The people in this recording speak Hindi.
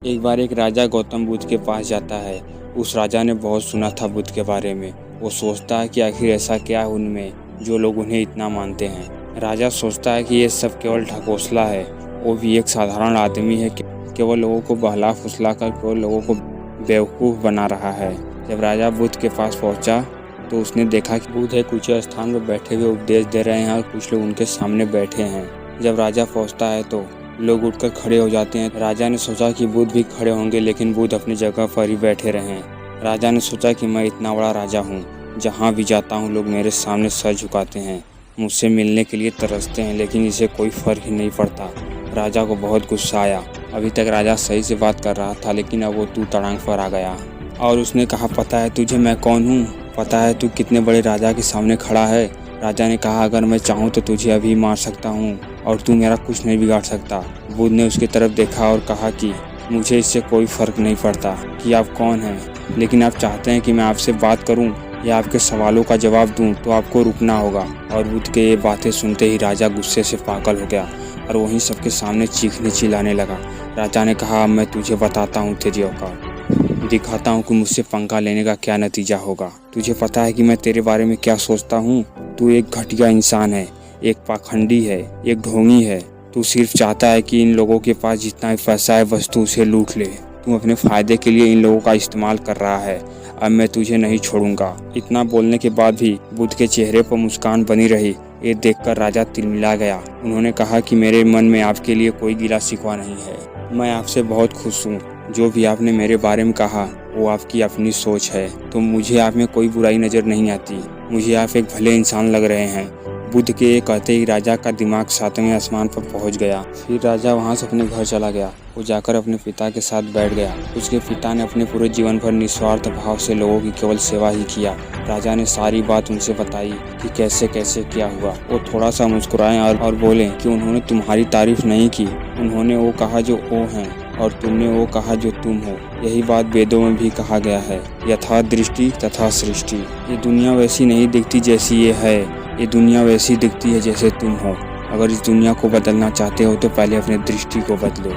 एक बार एक राजा गौतम बुद्ध के पास जाता है। उस राजा ने बहुत सुना था बुद्ध के बारे में। वो सोचता है कि आखिर ऐसा क्या है उनमें जो लोग उन्हें इतना मानते हैं। राजा सोचता है कि ये सब केवल ढकोसला है। वो भी एक साधारण आदमी है, केवल लोगों को बहला फुसला कर केवल लोगों को बेवकूफ़ बना रहा है। जब राजा बुद्ध के पास पहुंचा तो उसने देखा कि बुद्ध एक ऊंचे स्थान पर बैठे हुए उपदेश दे रहे हैं और कुछ लोग उनके सामने बैठे हैं। जब राजा पहुंचता है तो लोग उठकर खड़े हो जाते हैं। राजा ने सोचा कि बुद्ध भी खड़े होंगे, लेकिन बुद्ध अपनी जगह पर ही बैठे रहे। राजा ने सोचा कि मैं इतना बड़ा राजा हूँ, जहाँ भी जाता हूँ लोग मेरे सामने सर झुकाते हैं, मुझसे मिलने के लिए तरसते हैं, लेकिन इसे कोई फ़र्क ही नहीं पड़ता। राजा को बहुत गुस्सा आया। अभी तक राजा सही से बात कर रहा था, लेकिन अब वो तू तड़ांग पर आ गया और उसने कहा, पता है तुझे मैं कौन हूँ? पता है तू कितने बड़े राजा के सामने खड़ा है? राजा ने कहा, अगर मैं चाहूँ तो तुझे अभी मार सकता हूँ और तू मेरा कुछ नहीं बिगाड़ सकता। बुद्ध ने उसकी तरफ देखा और कहा कि मुझे इससे कोई फ़र्क नहीं पड़ता कि आप कौन हैं, लेकिन आप चाहते हैं कि मैं आपसे बात करूं या आपके सवालों का जवाब दूं तो आपको रुकना होगा। और बुद्ध के ये बातें सुनते ही राजा गुस्से से पागल हो गया और वहीं सबके सामने चीखने चिल्लाने लगा। राजा ने कहा, अब मैं तुझे बताता हूँ तेरी औकात, दिखाता हूँ कि मुझसे पंगा लेने का क्या नतीजा होगा। तुझे पता है कि मैं तेरे बारे में क्या सोचता हूँ? तू एक घटिया इंसान है, एक पाखंडी है, एक ढोंगी है। तू सिर्फ चाहता है कि इन लोगों के पास जितना भी पैसा है बस तू उसे लूट ले। तू अपने फ़ायदे के लिए इन लोगों का इस्तेमाल कर रहा है। अब मैं तुझे नहीं छोड़ूंगा। इतना बोलने के बाद भी बुद्ध के चेहरे पर मुस्कान बनी रही। ये देखकर राजा तिलमिला गया। उन्होंने कहा कि मेरे मन में आपके लिए कोई गिला शिकवा नहीं है। मैं आपसे बहुत खुश हूँ। जो भी आपने मेरे बारे में कहा वो आपकी अपनी सोच है, तो मुझे आप में कोई बुराई नज़र नहीं आती। मुझे आप एक भले इंसान लग रहे हैं। बुद्ध के ये कहते ही राजा का दिमाग 7वें आसमान पर पहुंच गया। फिर राजा वहां से अपने घर चला गया। वो जाकर अपने पिता के साथ बैठ गया। उसके पिता ने अपने पूरे जीवन भर निस्वार्थ भाव से लोगों की केवल सेवा ही किया। राजा ने सारी बात उनसे बताई कि कैसे कैसे क्या हुआ। वो थोड़ा सा मुस्कुराए और बोले कि उन्होंने तुम्हारी तारीफ नहीं की, उन्होंने वो कहा जो वो हैं और तुमने वो कहा जो तुम हो। यही बात वेदों में भी कहा गया है, यथा दृष्टि तथा सृष्टि। ये दुनिया वैसी नहीं दिखती जैसी ये है, ये दुनिया वैसी दिखती है जैसे तुम हो। अगर इस दुनिया को बदलना चाहते हो तो पहले अपने दृष्टि को बदलो।